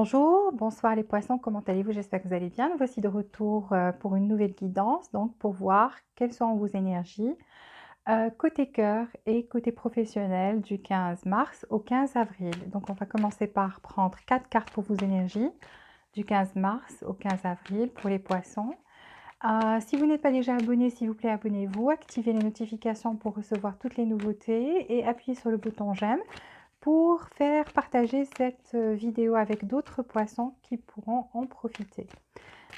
Bonjour, bonsoir les poissons, comment allez-vous? J'espère que vous allez bien. Nous voici de retour pour une nouvelle guidance, donc pour voir quelles sont vos énergies côté cœur et côté professionnel du 15 mars au 15 avril. Donc on va commencer par prendre 4 cartes pour vos énergies du 15 mars au 15 avril pour les poissons. Si vous n'êtes pas déjà abonné, s'il vous plaît, abonnez-vous, activez les notifications pour recevoir toutes les nouveautés et appuyez sur le bouton j'aime pour faire partager cette vidéo avec d'autres poissons qui pourront en profiter.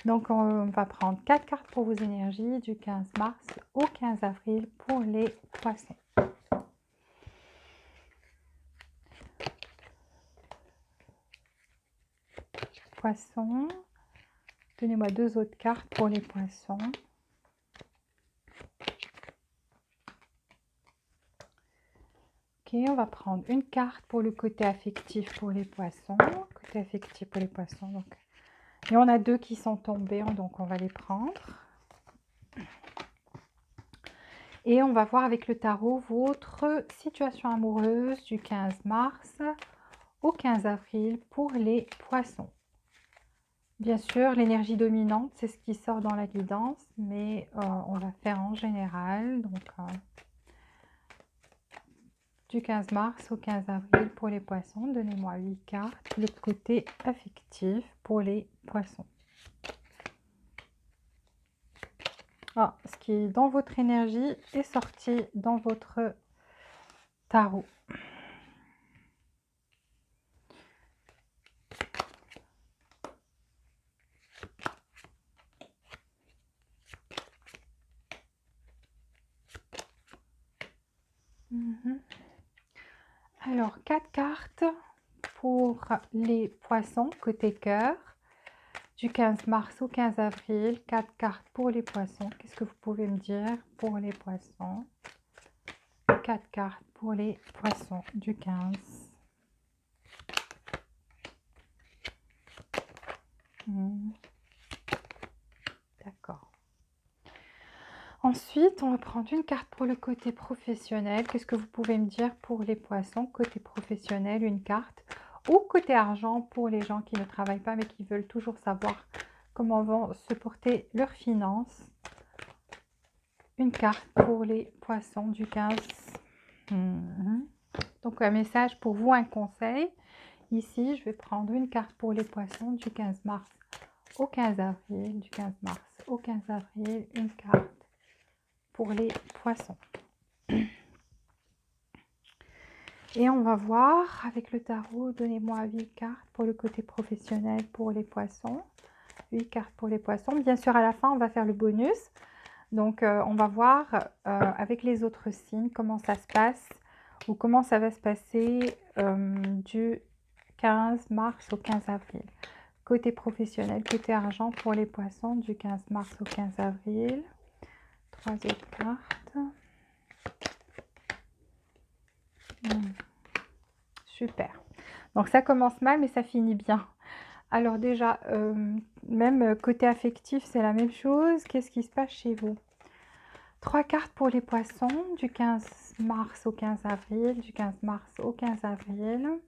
Donc on va prendre 4 cartes pour vos énergies du 15 mars au 15 avril pour les poissons. Poissons, donnez-moi 2 autres cartes pour les poissons. Ok, on va prendre une carte pour le côté affectif pour les poissons. Côté affectif pour les poissons. Donc. Et on a 2 qui sont tombés, donc on va les prendre. Et on va voir avec le tarot votre situation amoureuse du 15 mars au 15 avril pour les poissons. Bien sûr, l'énergie dominante, c'est ce qui sort dans la guidance, mais on va faire en général. Donc, du 15 mars au 15 avril pour les poissons. Donnez-moi 8 cartes. Le côté affectif pour les poissons. Ah, ce qui est dans votre énergie est sorti dans votre tarot. Alors, 4 cartes pour les poissons côté cœur du 15 mars au 15 avril. 4 cartes pour les poissons. Qu'est-ce que vous pouvez me dire pour les poissons? 4 cartes pour les poissons du 15. D'accord. Ensuite, on va prendre une carte pour le côté professionnel. Qu'est-ce que vous pouvez me dire pour les poissons côté professionnel? Une carte. Ou côté argent pour les gens qui ne travaillent pas mais qui veulent toujours savoir comment vont se porter leurs finances. Une carte pour les poissons du 15. Donc un message pour vous, un conseil. Ici, je vais prendre une carte pour les poissons du 15 mars au 15 avril. Du 15 mars au 15 avril, une carte pour les poissons. Et on va voir avec le tarot, donnez-moi 8 cartes pour le côté professionnel pour les poissons. 8 cartes pour les poissons. Bien sûr, à la fin, on va faire le bonus. Donc, on va voir avec les autres signes comment ça se passe ou comment ça va se passer du 15 mars au 15 avril. Côté professionnel, côté argent pour les poissons du 15 mars au 15 avril. 3 autres cartes. Super. Donc ça commence mal, mais ça finit bien. Alors déjà, même côté affectif, c'est la même chose. Qu'est-ce qui se passe chez vous? 3 cartes pour les poissons, du 15 mars au 15 avril, du 15 mars au 15 avril.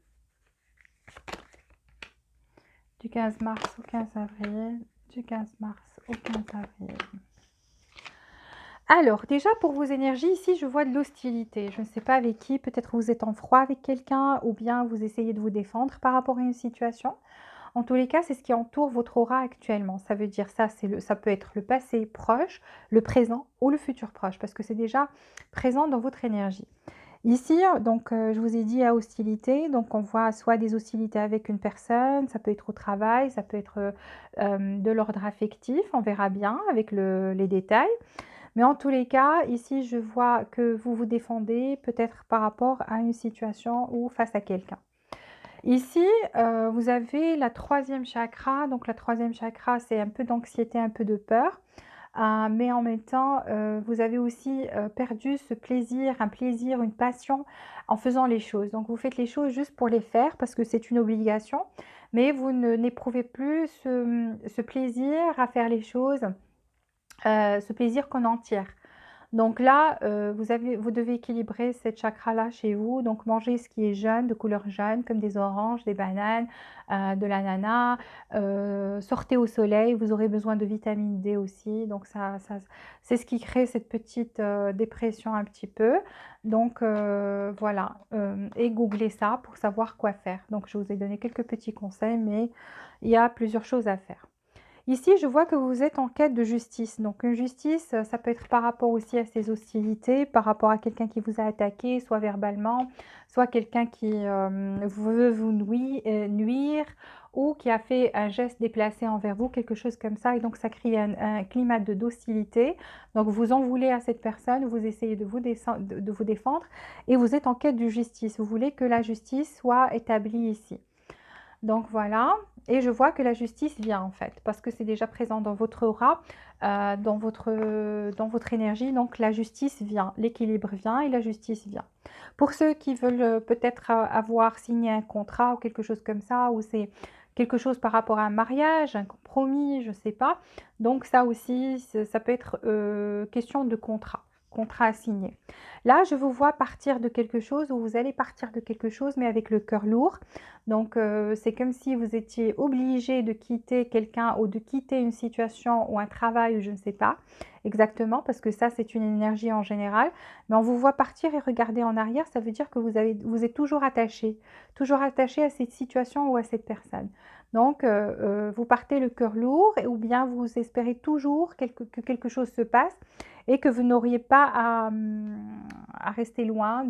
Du 15 mars au 15 avril, du 15 mars au 15 avril. Alors, déjà pour vos énergies, ici, je vois de l'hostilité. Je ne sais pas avec qui, peut-être vous êtes en froid avec quelqu'un ou bien vous essayez de vous défendre par rapport à une situation. En tous les cas, c'est ce qui entoure votre aura actuellement. Ça veut dire ça, ça peut être le passé proche, le présent ou le futur proche parce que c'est déjà présent dans votre énergie. Ici, donc, je vous ai dit à hostilité, donc on voit soit des hostilités avec une personne, ça peut être au travail, ça peut être de l'ordre affectif, on verra bien avec les détails. Mais en tous les cas, ici, je vois que vous vous défendez peut-être par rapport à une situation ou face à quelqu'un. Ici, vous avez la 3e chakra. Donc, la 3e chakra, c'est un peu d'anxiété, un peu de peur. Mais en même temps, vous avez aussi perdu ce plaisir, un plaisir, une passion en faisant les choses. Donc, vous faites les choses juste pour les faire parce que c'est une obligation. Mais vous n'éprouvez plus ce plaisir à faire les choses, ce plaisir qu'on en tire. Donc là, vous devez équilibrer cette chakra-là chez vous. Donc mangez ce qui est jaune, de couleur jaune, comme des oranges, des bananes, de l'ananas. Sortez au soleil, vous aurez besoin de vitamine D aussi. Donc c'est ce qui crée cette petite dépression un petit peu. Donc voilà, et googlez ça pour savoir quoi faire. Donc je vous ai donné quelques petits conseils, mais il y a plusieurs choses à faire. Ici, je vois que vous êtes en quête de justice. Donc, une justice, ça peut être par rapport aussi à ces hostilités, par rapport à quelqu'un qui vous a attaqué, soit verbalement, soit quelqu'un qui veut vous nuire ou qui a fait un geste déplacé envers vous, quelque chose comme ça. Et donc, ça crée un climat d'hostilité. Donc, vous en voulez à cette personne, vous essayez de vous défendre et vous êtes en quête de justice. Vous voulez que la justice soit établie ici. Donc voilà, et je vois que la justice vient en fait, parce que c'est déjà présent dans votre aura, dans votre énergie, donc la justice vient, l'équilibre vient et la justice vient. Pour ceux qui veulent peut-être avoir signé un contrat ou quelque chose comme ça, ou c'est quelque chose par rapport à un mariage, un compromis, je ne sais pas, donc ça aussi, ça peut être question de contrat à signer. Là, je vous vois partir de quelque chose, ou vous allez partir de quelque chose, mais avec le cœur lourd. Donc, c'est comme si vous étiez obligé de quitter quelqu'un ou de quitter une situation ou un travail, ou je ne sais pas exactement, parce que ça, c'est une énergie en général. Mais on vous voit partir et regarder en arrière, ça veut dire que vous êtes toujours attaché à cette situation ou à cette personne. Donc, vous partez le cœur lourd, ou bien vous espérez toujours que quelque chose se passe et que vous n'auriez pas à rester loin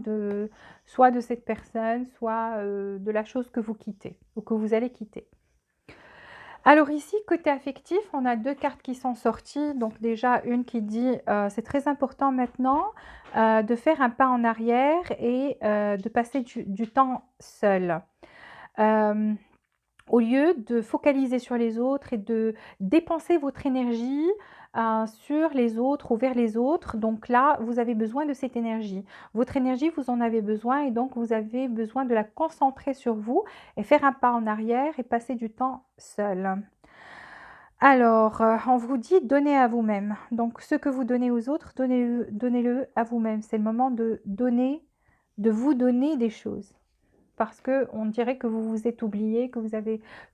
soit de cette personne, soit de la chose que vous quittez ou que vous allez quitter. Alors ici, côté affectif, on a deux cartes qui sont sorties. Donc déjà, une qui dit c'est très important maintenant de faire un pas en arrière et de passer du temps seul. Au lieu de focaliser sur les autres et de dépenser votre énergie sur les autres ou vers les autres. Donc là, vous avez besoin de cette énergie. Votre énergie, vous en avez besoin et donc vous avez besoin de la concentrer sur vous et faire un pas en arrière et passer du temps seul. Alors, on vous dit donnez à vous-même. Donc, ce que vous donnez aux autres, donnez-le à vous-même. C'est le moment de donner, de vous donner des choses parce que on dirait que vous vous êtes oublié, que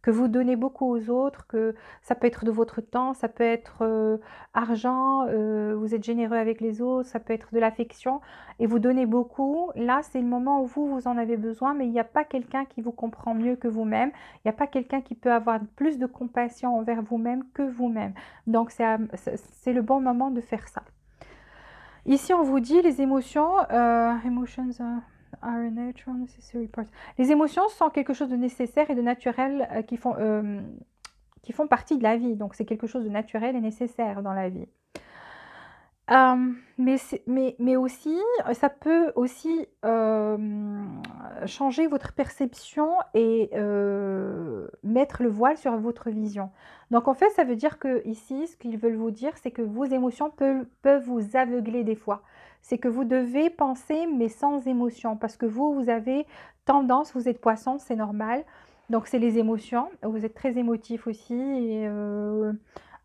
vous donnez beaucoup aux autres, que ça peut être de votre temps, ça peut être argent, vous êtes généreux avec les autres, ça peut être de l'affection et vous donnez beaucoup. Là, c'est le moment où vous en avez besoin, mais il n'y a pas quelqu'un qui vous comprend mieux que vous-même. Il n'y a pas quelqu'un qui peut avoir plus de compassion envers vous-même que vous-même. Donc, c'est le bon moment de faire ça. Ici, on vous dit les émotions, emotions are a natural necessary part. Les émotions sont quelque chose de nécessaire et de naturel qui font partie de la vie. Donc, c'est quelque chose de naturel et nécessaire dans la vie. Mais aussi, ça peut aussi changer votre perception et mettre le voile sur votre vision. Donc en fait, ça veut dire que ici, ce qu'ils veulent vous dire, c'est que vos émotions peuvent vous aveugler des fois. C'est que vous devez penser, mais sans émotion, parce que vous avez tendance, vous êtes poisson, c'est normal. Donc c'est les émotions, vous êtes très émotif aussi, et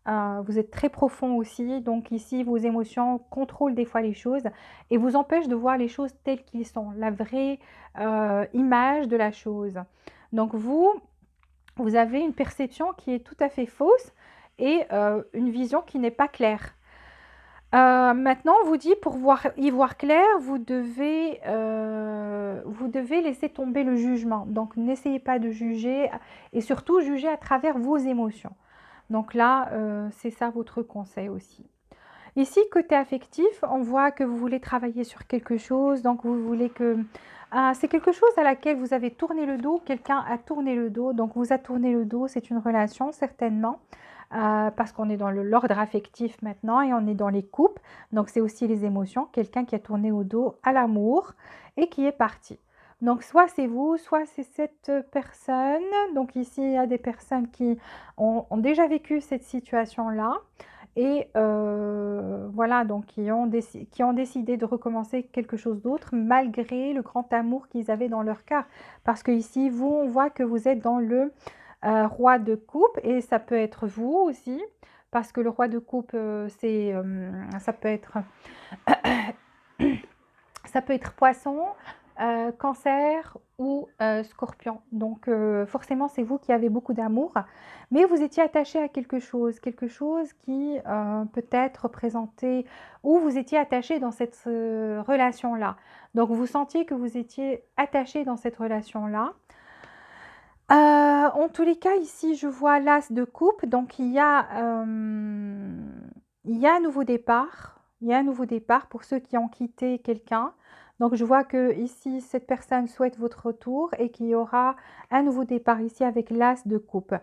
vous êtes très profond aussi, donc ici vos émotions contrôlent des fois les choses et vous empêchent de voir les choses telles qu'elles sont, la vraie image de la chose. Donc vous avez une perception qui est tout à fait fausse et une vision qui n'est pas claire. Maintenant, on vous dit pour y voir clair, vous devez laisser tomber le jugement. Donc n'essayez pas de juger et surtout juger à travers vos émotions. Donc là, c'est ça votre conseil aussi. Ici, côté affectif, on voit que vous voulez travailler sur quelque chose, donc vous voulez que... c'est quelque chose à laquelle vous avez tourné le dos, quelqu'un a tourné le dos, donc vous a tourné le dos, c'est une relation certainement, parce qu'on est dans l'ordre affectif maintenant et on est dans les couples, donc c'est aussi les émotions, quelqu'un qui a tourné au dos à l'amour et qui est parti. Donc soit c'est vous, soit c'est cette personne. Donc ici, il y a des personnes qui ont déjà vécu cette situation-là et voilà, donc qui ont décidé de recommencer quelque chose d'autre malgré le grand amour qu'ils avaient dans leur cœur. Parce que ici, on voit que vous êtes dans le roi de coupe et ça peut être vous aussi. parce que le roi de coupe, ça peut être ça peut être poisson, cancer ou scorpion. Donc forcément, c'est vous qui avez beaucoup d'amour, mais vous étiez attaché à quelque chose qui peut-être représentait, ou vous étiez attaché dans cette relation-là. Donc vous sentiez que vous étiez attaché dans cette relation-là. En tous les cas, ici, je vois l'as de coupe, donc il y a un nouveau départ. Il y a un nouveau départ pour ceux qui ont quitté quelqu'un. Donc, je vois que ici, cette personne souhaite votre retour et qu'il y aura un nouveau départ ici avec l'as de coupe.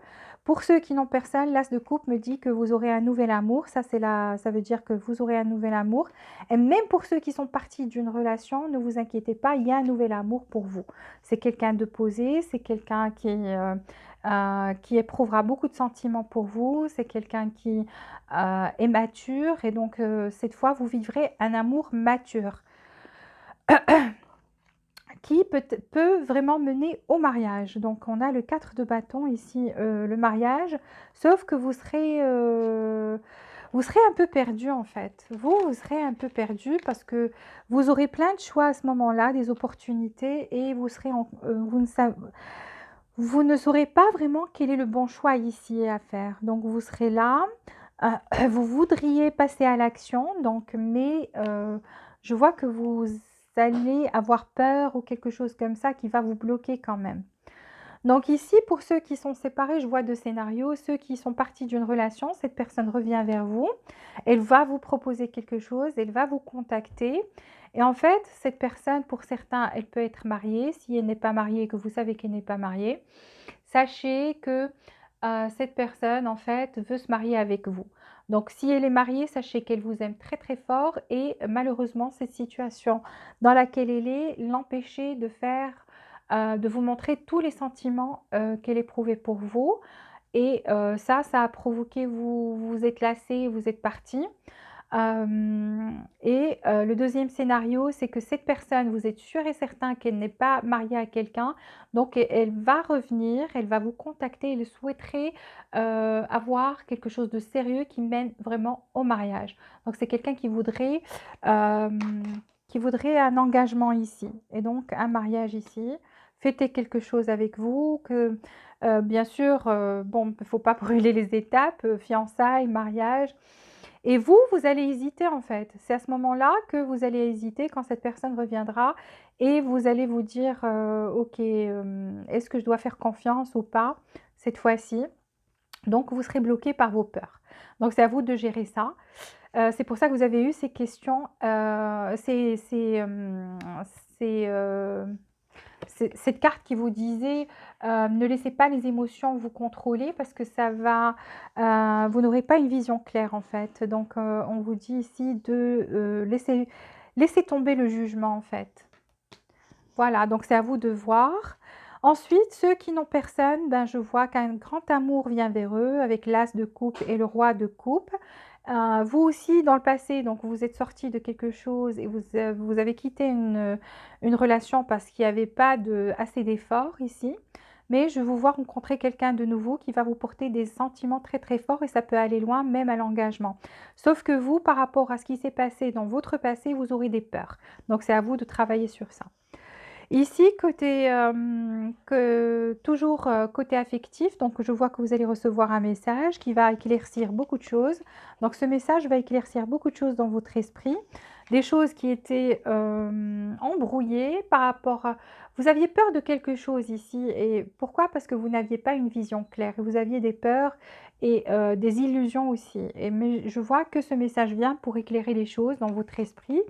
Pour ceux qui n'ont personne, l'as de coupe me dit que vous aurez un nouvel amour. Ça veut dire que vous aurez un nouvel amour. Et même pour ceux qui sont partis d'une relation, ne vous inquiétez pas, il y a un nouvel amour pour vous. C'est quelqu'un de posé, c'est quelqu'un qui éprouvera beaucoup de sentiments pour vous, c'est quelqu'un qui est mature et donc cette fois vous vivrez un amour mature qui peut vraiment mener au mariage. Donc on a le 4 de bâton ici, le mariage, sauf que vous serez un peu perdu en fait. Vous serez un peu perdu parce que vous aurez plein de choix à ce moment-là, des opportunités et vous ne saurez pas vraiment quel est le bon choix ici à faire. Donc vous serez là, vous voudriez passer à l'action, donc mais je vois que vous allez avoir peur ou quelque chose comme ça qui va vous bloquer quand même. Donc ici, pour ceux qui sont séparés, je vois deux scénarios. Ceux qui sont partis d'une relation, cette personne revient vers vous, elle va vous proposer quelque chose, elle va vous contacter. Et en fait, cette personne, pour certains, elle peut être mariée. Si elle n'est pas mariée et que vous savez qu'elle n'est pas mariée, sachez que cette personne, en fait, veut se marier avec vous. Donc, si elle est mariée, sachez qu'elle vous aime très très fort et malheureusement, cette situation dans laquelle elle est l'empêchait de de vous montrer tous les sentiments qu'elle éprouvait pour vous. Et ça a provoqué, vous êtes lassé, vous êtes parti. Le deuxième scénario, c'est que cette personne, vous êtes sûr et certain qu'elle n'est pas mariée à quelqu'un, donc elle va revenir, elle va vous contacter, elle souhaiterait avoir quelque chose de sérieux qui mène vraiment au mariage. Donc c'est quelqu'un euh, qui voudrait un engagement ici et donc un mariage ici, fêter quelque chose avec vous, que bien sûr, bon, il ne faut pas brûler les étapes, fiançailles, mariage. Et vous allez hésiter en fait. C'est à ce moment-là que vous allez hésiter quand cette personne reviendra et vous allez vous dire, ok, est-ce que je dois faire confiance ou pas cette fois-ci? Donc vous serez bloqué par vos peurs. Donc c'est à vous de gérer ça. C'est pour ça que vous avez eu ces questions, c'est, cette carte qui vous disait ne laissez pas les émotions vous contrôler parce que vous n'aurez pas une vision claire en fait. Donc on vous dit ici de laisser tomber le jugement en fait. Voilà, donc c'est à vous de voir. Ensuite, ceux qui n'ont personne, ben, je vois qu'un grand amour vient vers eux avec l'as de coupe et le roi de coupe. Vous aussi, dans le passé, donc vous êtes sorti de quelque chose et vous avez quitté une relation parce qu'il n'y avait pas assez d'efforts ici. Mais je vous vois rencontrer quelqu'un de nouveau qui va vous porter des sentiments très très forts et ça peut aller loin, même à l'engagement. Sauf que vous, par rapport à ce qui s'est passé dans votre passé, vous aurez des peurs. Donc c'est à vous de travailler sur ça. Ici, toujours côté affectif, donc je vois que vous allez recevoir un message qui va éclaircir beaucoup de choses. Donc ce message va éclaircir beaucoup de choses dans votre esprit, des choses qui étaient embrouillées par rapport à... Vous aviez peur de quelque chose ici, et pourquoi? Parce que vous n'aviez pas une vision claire, vous aviez des peurs et des illusions aussi. Mais je vois que ce message vient pour éclairer les choses dans votre esprit.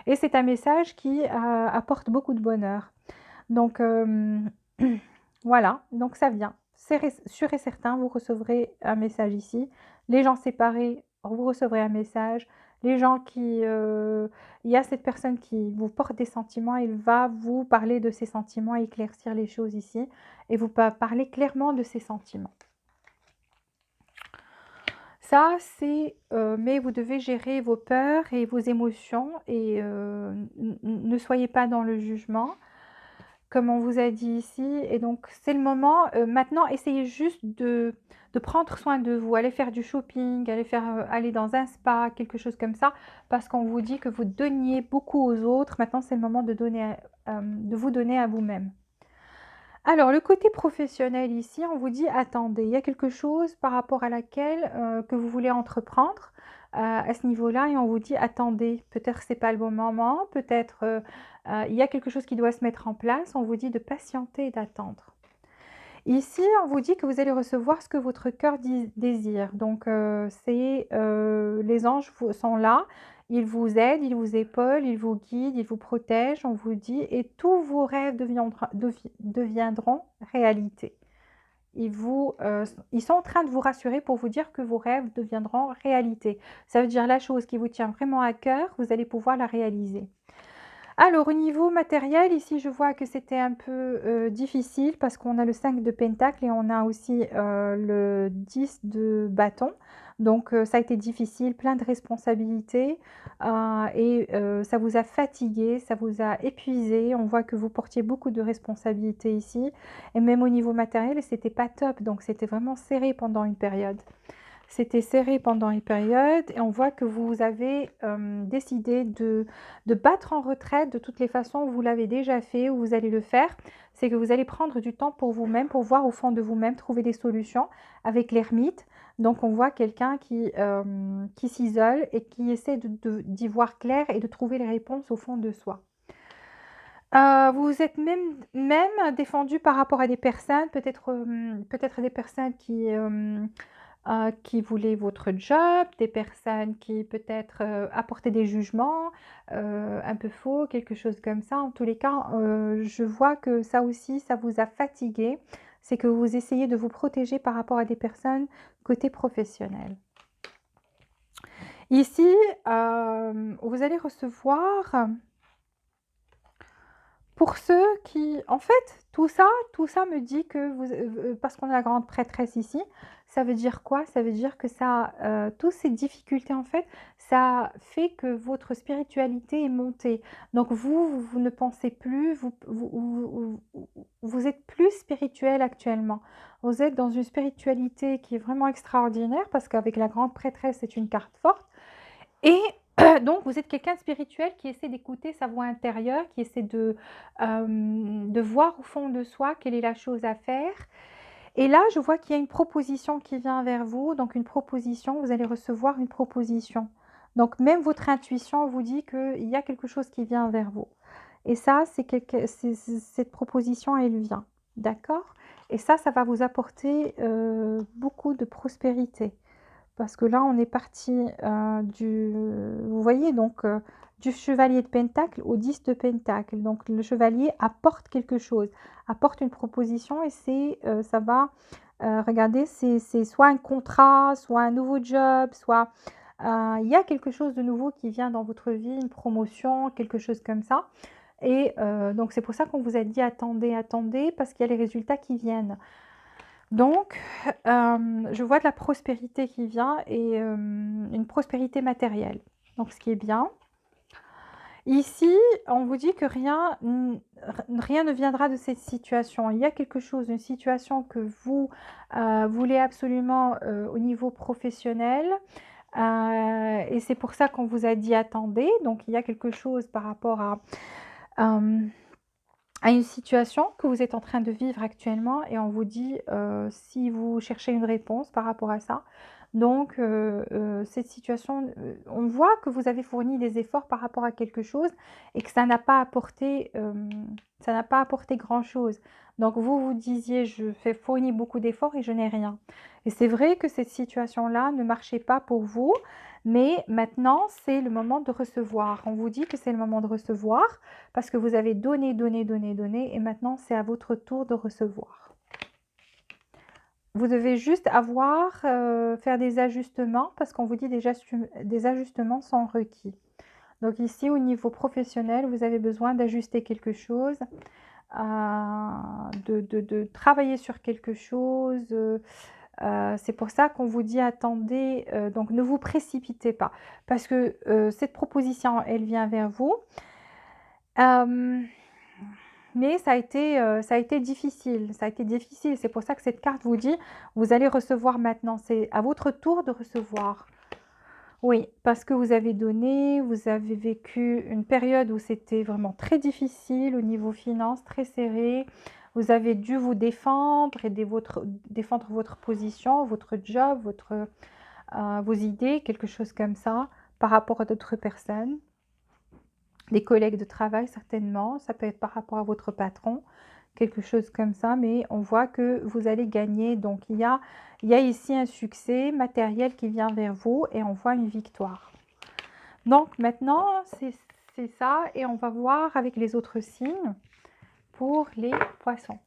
Et c'est un message qui apporte beaucoup de bonheur. Donc, voilà, donc ça vient. C'est sûr et certain, vous recevrez un message ici. Les gens séparés, vous recevrez un message. Les gens il y a cette personne qui vous porte des sentiments, il va vous parler de ses sentiments, éclaircir les choses ici, et vous parler clairement de ses sentiments. Ça, mais vous devez gérer vos peurs et vos émotions et ne soyez pas dans le jugement. comme on vous a dit ici. Et donc, c'est le moment. Maintenant, essayez juste de prendre soin de vous. Allez faire du shopping, aller dans un spa, quelque chose comme ça, parce qu'on vous dit que vous donniez beaucoup aux autres. Maintenant, c'est le moment de de vous donner à vous-même. Alors, le côté professionnel ici, on vous dit attendez, il y a quelque chose par rapport à laquelle que vous voulez entreprendre à ce niveau-là, et on vous dit attendez, peut-être c'est pas le bon moment, peut-être il y a quelque chose qui doit se mettre en place, on vous dit de patienter et d'attendre. Ici, on vous dit que vous allez recevoir ce que votre cœur désire. Donc, les anges sont là, ils vous aident, ils vous épaulent, ils vous guident, ils vous protègent, on vous dit, et tous vos rêves deviendront réalité. Ils sont en train de vous rassurer pour vous dire que vos rêves deviendront réalité. Ça veut dire la chose qui vous tient vraiment à cœur, vous allez pouvoir la réaliser. Alors, au niveau matériel, ici, je vois que c'était un peu difficile parce qu'on a le 5 de pentacle et on a aussi le 10 de bâton. Donc, ça a été difficile, plein de responsabilités ça vous a fatigué, ça vous a épuisé. On voit que vous portiez beaucoup de responsabilités ici. Et même au niveau matériel, c'était pas top. Donc, c'était vraiment serré pendant une période. C'était serré pendant une période et on voit que vous avez décidé de battre en retraite. De toutes les façons, vous l'avez déjà fait ou vous allez le faire. C'est que vous allez prendre du temps pour vous-même, pour voir au fond de vous-même, trouver des solutions avec l'ermite. Donc, on voit quelqu'un qui s'isole et qui essaie d'y voir clair et de trouver les réponses au fond de soi. Vous vous êtes même défendu par rapport à des personnes, peut-être des personnes qui voulaient votre job, des personnes qui peut-être apportaient des jugements un peu faux, quelque chose comme ça. En tous les cas, je vois que ça aussi, ça vous a fatigué. C'est que vous essayez de vous protéger par rapport à des personnes côté professionnel. Ici, vous allez recevoir... Pour ceux qui, en fait, tout ça me dit que parce qu'on a la grande prêtresse ici, ça veut dire quoi? Ça veut dire que toutes ces difficultés, en fait, ça fait que votre spiritualité est montée. Donc vous ne pensez plus, vous êtes plus spirituel actuellement. Vous êtes dans une spiritualité qui est vraiment extraordinaire parce qu'avec la grande prêtresse, c'est une carte forte. Et donc, vous êtes quelqu'un de spirituel qui essaie d'écouter sa voix intérieure, qui essaie de voir au fond de soi quelle est la chose à faire. Et là, je vois qu'il y a une proposition qui vient vers vous. Donc, une proposition, vous allez recevoir une proposition. Donc, même votre intuition vous dit qu'il y a quelque chose qui vient vers vous. Et ça, cette proposition, elle vient. D'accord? Et ça va vous apporter beaucoup de prospérité. Parce que là, on est parti vous voyez, donc du chevalier de pentacle au 10 de pentacle. Donc le chevalier apporte quelque chose, apporte une proposition et ça va, regardez, c'est soit un contrat, soit un nouveau job, soit il y a quelque chose de nouveau qui vient dans votre vie, une promotion, quelque chose comme ça. Et donc c'est pour ça qu'on vous a dit attendez, attendez, parce qu'il y a les résultats qui viennent. Donc, je vois de la prospérité qui vient et une prospérité matérielle. Donc, ce qui est bien. Ici, on vous dit que rien ne viendra de cette situation. Il y a quelque chose, une situation que vous voulez absolument au niveau professionnel. Et c'est pour ça qu'on vous a dit attendez. Donc, il y a quelque chose par rapport à une situation que vous êtes en train de vivre actuellement et on vous dit si vous cherchez une réponse par rapport à ça. Donc, cette situation, on voit que vous avez fourni des efforts par rapport à quelque chose et que ça n'a pas apporté grand-chose. Donc, vous disiez, je fais fournir beaucoup d'efforts et je n'ai rien. Et c'est vrai que cette situation-là ne marchait pas pour vous, mais maintenant, c'est le moment de recevoir. On vous dit que c'est le moment de recevoir parce que vous avez donné, donné, donné, donné et maintenant, c'est à votre tour de recevoir. Vous devez juste faire des ajustements parce qu'on vous dit des ajustements sont requis. Donc ici, au niveau professionnel, vous avez besoin d'ajuster quelque chose, de travailler sur quelque chose. C'est pour ça qu'on vous dit attendez, donc ne vous précipitez pas. Parce que cette proposition, elle vient vers vous. mais ça a été difficile. Ça a été difficile. C'est pour ça que cette carte vous dit, vous allez recevoir maintenant. C'est à votre tour de recevoir. Oui, parce que vous avez donné, vous avez vécu une période où c'était vraiment très difficile au niveau finance, très serré. Vous avez dû vous défendre et défendre votre position, votre job, vos idées, quelque chose comme ça, par rapport à d'autres personnes, des collègues de travail certainement. Ça peut être par rapport à votre patron, quelque chose comme ça, mais on voit que vous allez gagner. Donc, il y a ici un succès matériel qui vient vers vous et on voit une victoire. Donc, maintenant, c'est ça et on va voir avec les autres signes pour les poissons.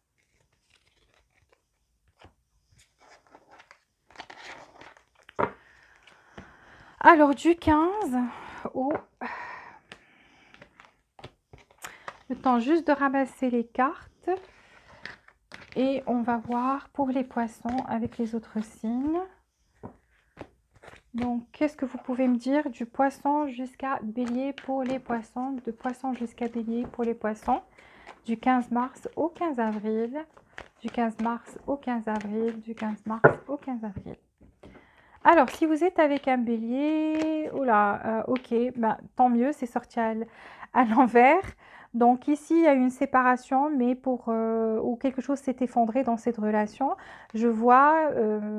Alors, du 15 au... Le temps juste de ramasser les cartes. Et on va voir pour les poissons avec les autres signes. Donc, qu'est-ce que vous pouvez me dire du poisson jusqu'à bélier pour les poissons, de poisson jusqu'à bélier pour les poissons, du 15 mars au 15 avril, du 15 mars au 15 avril, du 15 mars au 15 avril. Alors, si vous êtes avec un bélier, oula, ok, ben, tant mieux, c'est sorti à l'envers. Donc ici, il y a eu une séparation, mais ou quelque chose s'est effondré dans cette relation. Je vois,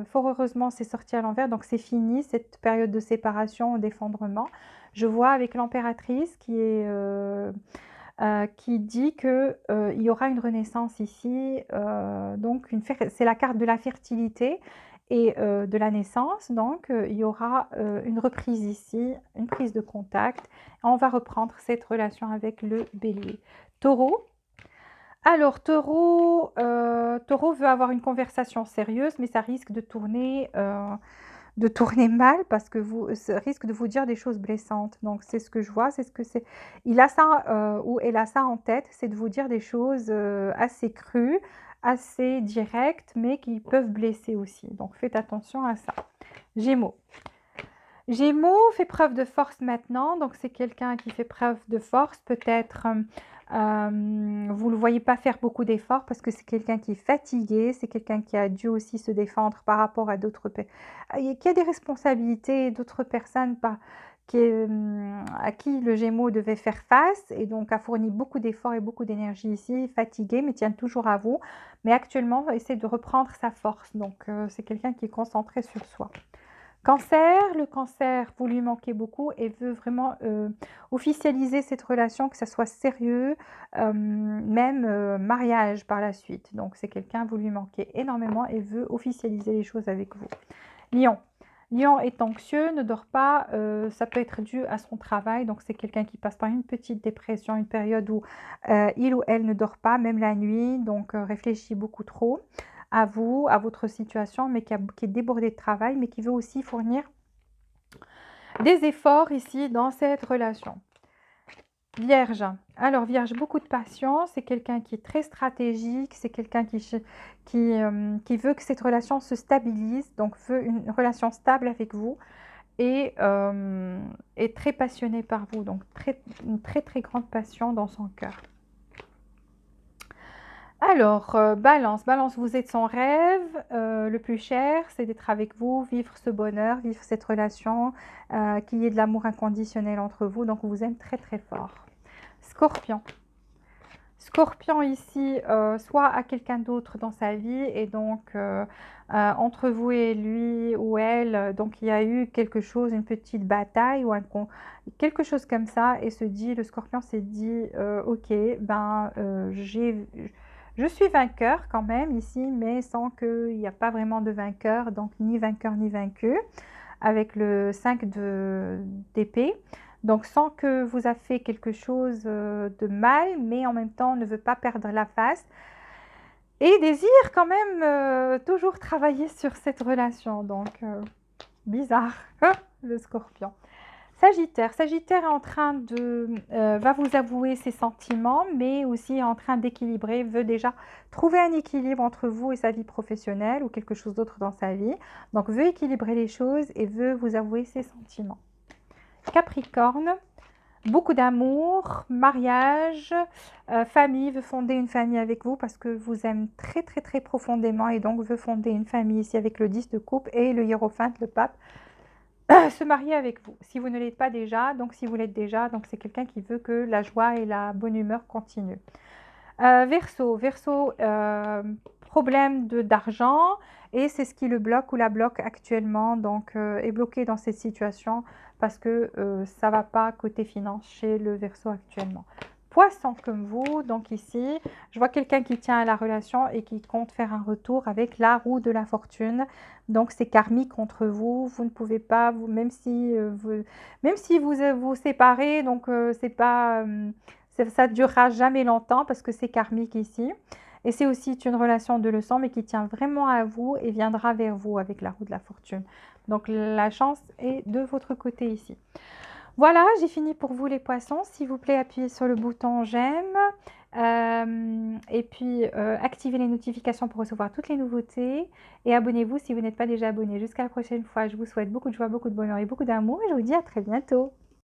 fort heureusement, c'est sorti à l'envers, donc c'est fini cette période de séparation, d'effondrement. Je vois avec l'impératrice qui dit que il y aura une renaissance ici. Donc c'est la carte de la fertilité et de la naissance. Donc il y aura une reprise ici, une prise de contact. On va reprendre cette relation avec le bélier. Taureau. Alors Taureau, Taureau veut avoir une conversation sérieuse, mais ça risque de tourner mal parce que ça risque de vous dire des choses blessantes. Donc c'est ce que je vois, c'est ce que c'est. Il a ça ou elle a ça en tête, c'est de vous dire des choses assez crues, assez directes, mais qui peuvent blesser aussi. Donc faites attention à ça. Gémeaux. Gémeaux fait preuve de force maintenant, donc c'est quelqu'un qui fait preuve de force. Peut-être vous ne le voyez pas faire beaucoup d'efforts parce que c'est quelqu'un qui est fatigué, c'est quelqu'un qui a dû aussi se défendre par rapport à d'autres qui a des responsabilités d'autres personnes à qui le Gémeaux devait faire face et donc a fourni beaucoup d'efforts et beaucoup d'énergie ici, fatigué mais tient toujours à vous. Mais actuellement, il essaie de reprendre sa force, donc c'est quelqu'un qui est concentré sur soi. Cancer, le cancer, vous lui manquez beaucoup et veut vraiment officialiser cette relation, que ça soit sérieux, même mariage par la suite. Donc c'est quelqu'un, vous lui manquez énormément et veut officialiser les choses avec vous. Lion. Lion est anxieux, ne dort pas, ça peut être dû à son travail, donc c'est quelqu'un qui passe par une petite dépression, une période où il ou elle ne dort pas, même la nuit, donc réfléchit beaucoup trop à vous, à votre situation, mais qui est débordé de travail, mais qui veut aussi fournir des efforts ici dans cette relation. Vierge. Alors Vierge, beaucoup de patience, c'est quelqu'un qui est très stratégique, c'est quelqu'un qui veut que cette relation se stabilise, donc veut une relation stable avec vous et est très passionné par vous, donc une très très grande passion dans son cœur. Alors, Balance. Balance, vous êtes son rêve le plus cher, c'est d'être avec vous, vivre ce bonheur, vivre cette relation, qu'il y ait de l'amour inconditionnel entre vous. Donc, on vous aime très très fort. Scorpion. Scorpion ici, soit à quelqu'un d'autre dans sa vie et donc entre vous et lui ou elle, donc il y a eu quelque chose, une petite bataille ou quelque chose comme ça et le Scorpion s'est dit, ok, ben je suis vainqueur quand même ici, mais sans qu'il n'y a pas vraiment de vainqueur, donc ni vainqueur ni vaincu, avec le 5 d'épée. Donc sans que vous a fait quelque chose de mal, mais en même temps ne veut pas perdre la face. Et désire quand même toujours travailler sur cette relation. Donc bizarre, le Scorpion. Sagittaire. Sagittaire est en train va vous avouer ses sentiments, mais aussi est en train d'équilibrer, veut déjà trouver un équilibre entre vous et sa vie professionnelle ou quelque chose d'autre dans sa vie. Donc veut équilibrer les choses et veut vous avouer ses sentiments. Capricorne. Beaucoup d'amour, mariage, famille, veut fonder une famille avec vous parce que vous aime très très très profondément et donc veut fonder une famille ici avec le 10 de coupe et le hiérophante, le pape, se marier avec vous. Si vous ne l'êtes pas déjà, donc si vous l'êtes déjà, donc c'est quelqu'un qui veut que la joie et la bonne humeur continuent. Verseau, problème d'argent et c'est ce qui le bloque ou la bloque actuellement, donc est bloqué dans cette situation parce que ça va pas côté finance chez le Verseau actuellement. Poisson comme vous, donc ici, je vois quelqu'un qui tient à la relation et qui compte faire un retour avec la roue de la fortune. Donc c'est karmique entre vous, vous ne pouvez pas, vous, même si vous vous séparez, donc c'est pas ça ne durera jamais longtemps parce que c'est karmique ici. Et c'est aussi une relation de leçon, mais qui tient vraiment à vous et viendra vers vous avec la roue de la fortune. Donc la chance est de votre côté ici. Voilà, j'ai fini pour vous les poissons. S'il vous plaît, appuyez sur le bouton j'aime. Et puis activez les notifications pour recevoir toutes les nouveautés. Et abonnez-vous si vous n'êtes pas déjà abonné. Jusqu'à la prochaine fois, je vous souhaite beaucoup de joie, beaucoup de bonheur et beaucoup d'amour. Et je vous dis à très bientôt.